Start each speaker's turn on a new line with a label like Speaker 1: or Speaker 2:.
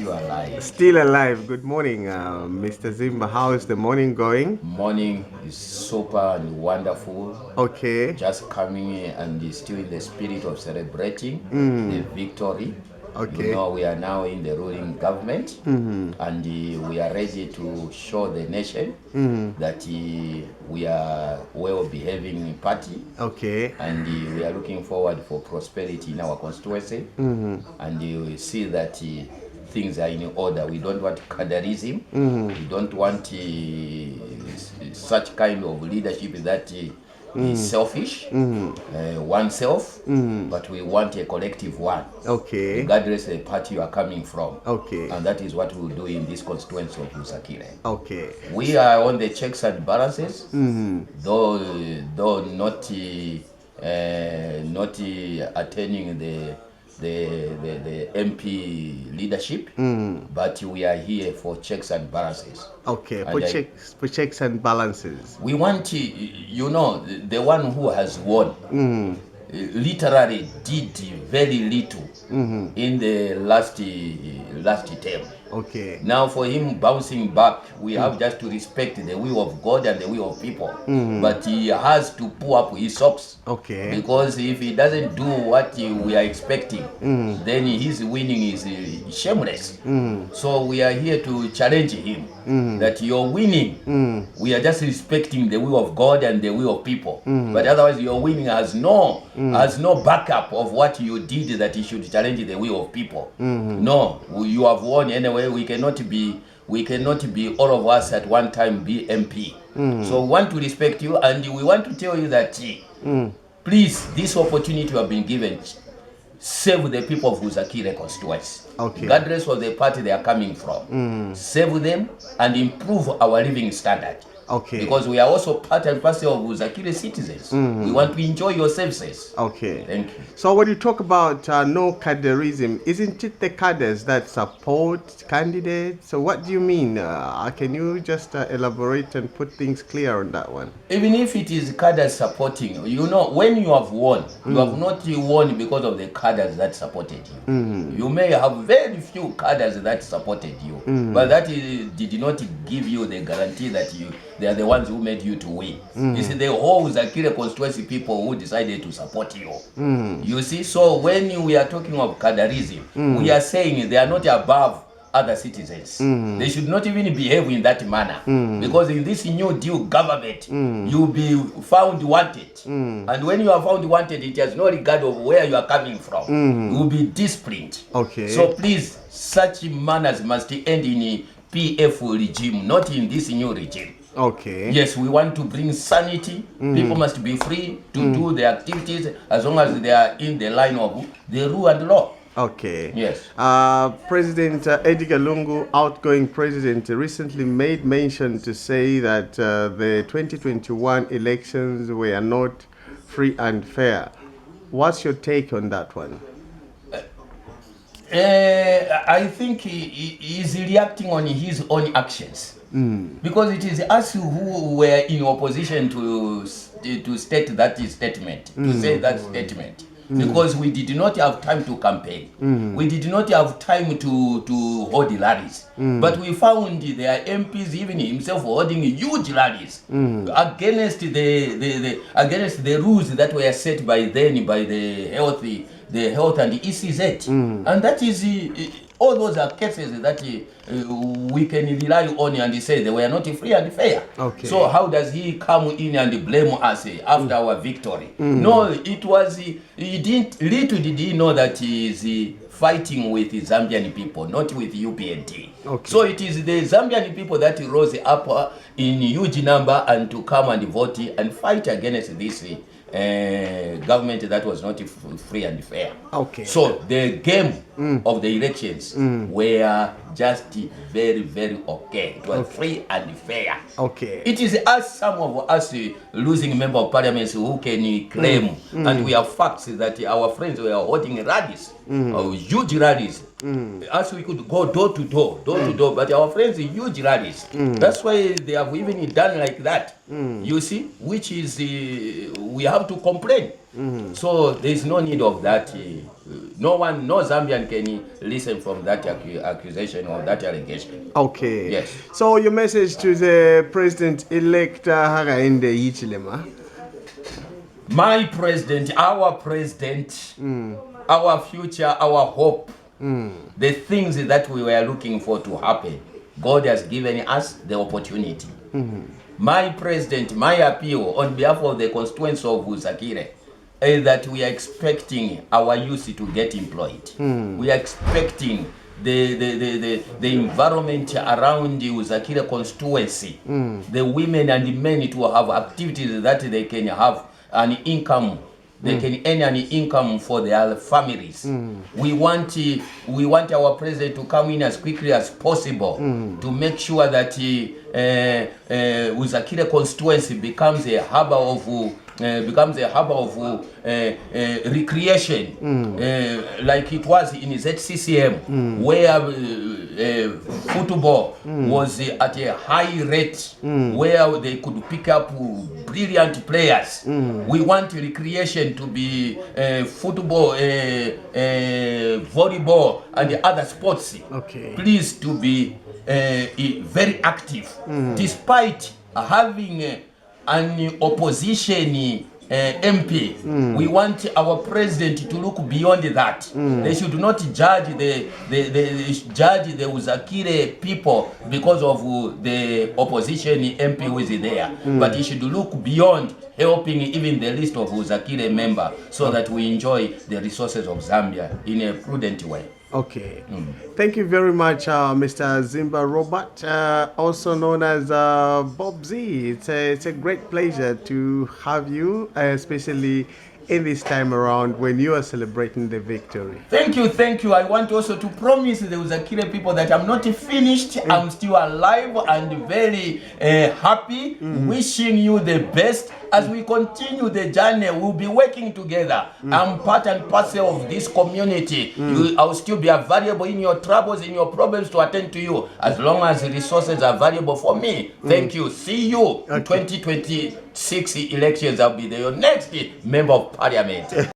Speaker 1: still alive.
Speaker 2: Still alive. Good morning, Mr. Zimba. How is the morning going?
Speaker 1: Morning is super and wonderful.
Speaker 2: Okay.
Speaker 1: Just coming in and still in the spirit of celebrating the victory.
Speaker 2: Okay.
Speaker 1: You know, we are now in the ruling government and we are ready to show the nation that we are well behaving party.
Speaker 2: Okay.
Speaker 1: And we are looking forward for prosperity in our constituency. And we see that things are in order. We don't want cadarism. We don't want such kind of leadership that is selfish, oneself, but we want a collective one.
Speaker 2: Okay.
Speaker 1: Regardless of the party you are coming from.
Speaker 2: Okay.
Speaker 1: And that is what we will do in this constituency of Lusakire.
Speaker 2: Okay.
Speaker 1: We are on the checks and balances, though not attaining the MP leadership, but we are here for checks and balances.
Speaker 2: Okay.
Speaker 1: And
Speaker 2: For checks and balances.
Speaker 1: we want the one who has won literally did very little in the last term.
Speaker 2: Okay.
Speaker 1: Now for him bouncing back, we have just to respect the will of God and the will of people. But he has to pull up his socks.
Speaker 2: Okay.
Speaker 1: Because if he doesn't do what we are expecting, then his winning is shameless. So we are here to challenge him that you're winning. We are just respecting the will of God and the will of people. But otherwise your winning has no backup of what you did that you should challenge the will of people. No, you have won anyway. We cannot be all of us at one time be MP. So we want to respect you and we want to tell you that please, this opportunity you have been given, save the people of Lusakire constituency.
Speaker 2: Okay.
Speaker 1: Regardless of the party they are coming from. Save them and improve our living standard.
Speaker 2: Okay.
Speaker 1: Because we are also part and parcel of Lusakire citizens. We want to enjoy your services.
Speaker 2: Okay.
Speaker 1: Thank you.
Speaker 2: So when you talk about no caderism, isn't it the cadres that support candidates? So what do you mean? Can you just elaborate and put things clear on that one?
Speaker 1: Even if it is cadres supporting, you know, when you have won, you have not won because of the cadres that supported you. You may have very few cadres that supported you, but that did not give you the guarantee that they are the ones who made you to win. You see, the whole Zakire constituency people who decided to support you. You see, so when we are talking of cadarism, we are saying they are not above other citizens. They should not even behave in that manner. Because in this new deal government, you'll be found wanted. And when you are found wanted, it has no regard of where you are coming from. You will be disciplined.
Speaker 2: Okay.
Speaker 1: So please, such manners must end in PF regime, not in this new regime.
Speaker 2: Okay.
Speaker 1: Yes, we want to bring sanity. People must be free to do their activities as long as they are in the line of the rule and law.
Speaker 2: Okay.
Speaker 1: Yes.
Speaker 2: President Edgar Lungu, outgoing president, recently made mention to say that the 2021 elections were not free and fair. What's your take on that one?
Speaker 1: I think he is reacting on his own actions. Because it is us who were in opposition to state that statement, to say that statement. Because we did not have time to campaign. We did not have time to hold rallies. But we found their MPs, even himself, holding huge rallies against against the rules that were set by then by the health and the ECZ. And that is all those are cases that we can rely on and say they were not free and fair.
Speaker 2: Okay.
Speaker 1: So how does he come in and blame us after our victory? No, it was little did he know that he is fighting with the Zambian people, not with UPND.
Speaker 2: Okay.
Speaker 1: So it is the Zambian people that rose up in huge number and to come and vote and fight against this government that was not free and fair.
Speaker 2: Okay.
Speaker 1: So the game of the elections were just very, very okay. It was free and fair.
Speaker 2: Okay.
Speaker 1: It is us, some of us losing member of parliament who can claim, and we have facts that our friends were holding rallies, huge rallies. As we could go door to door, but our friends huge rallies. That's why they have even done like that. You see, which is we have to complain. So there is no need of that no Zambian can listen from that accusation or that allegation.
Speaker 2: Okay.
Speaker 1: Yes.
Speaker 2: So your message to the president-elect Hakainde Hichilema?
Speaker 1: My president, our future, our hope, the things that we were looking for to happen, God has given us the opportunity. My president, my appeal on behalf of the constituents of Uzakire is that we are expecting our youth to get employed. We are expecting the environment around the Uzakire constituency, the women and the men to have activities that they can have an income. They can earn an income for their families. We want our president to come in as quickly as possible to make sure that Uzakire constituency becomes a hub of recreation, like it was in ZCCM, where football was at a high rate, where they could pick up brilliant players. We want recreation to be football, volleyball, and the other sports.
Speaker 2: Okay.
Speaker 1: Please to be very active, despite having an opposition MP. We want our president to look beyond that. They should not judge the Uzakire people because of the opposition MP who is there, but he should look beyond, helping even the list of Uzakire member, so that we enjoy the resources of Zambia in a prudent way.
Speaker 2: Okay. Thank you very much, Mr. Zimba Robert, also known as Bob Z. It's a great pleasure to have you, especially in this time around when you are celebrating the victory.
Speaker 1: Thank you. I want also to promise the Uzakire people that I'm not finished. I'm still alive and very happy. Wishing you the best as we continue the journey. We'll be working together. I'm part and parcel of this community. I'll still be available in your troubles, in your problems, to attend to you as long as the resources are valuable for me. Thank you. See you in 2026 elections. I'll be your next member of parliament.